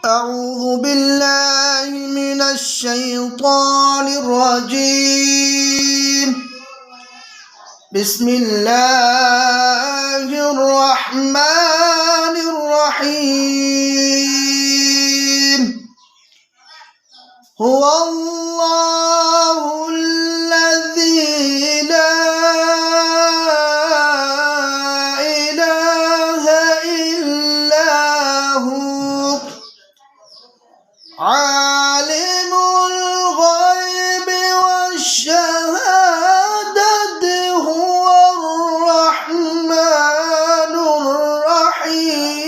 أعوذ بالله من الشيطان الرجيم. بسم الله الرحمن الرحيم. هو الله الذي لا إله إلا هو عالم الغيب والشهادة هو الرحمن الرحيم.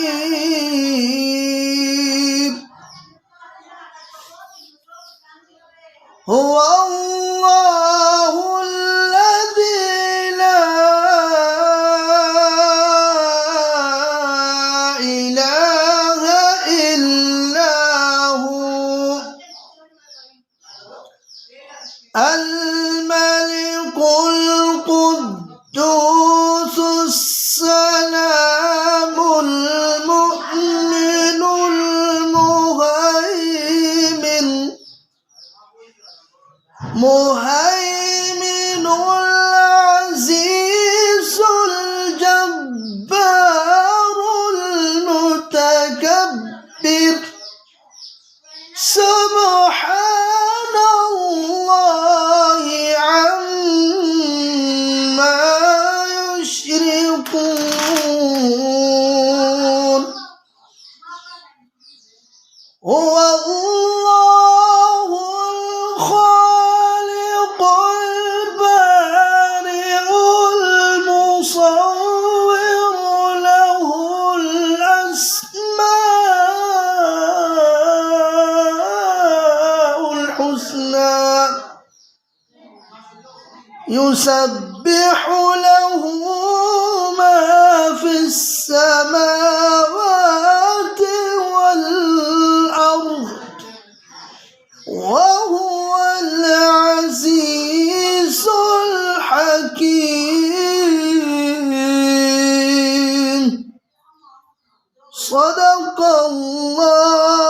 هو الله الذي لا إله إلا هو الملك القدوس السلام المؤمن المهيمن العزيز الجبار المتكبر سبحان الله عما يشركون. هو الله الخالق البارئ المصور له الأسماء الحسنى يسبح له ما في السماوات والأرض وهو العزيز الحكيم. صدق الله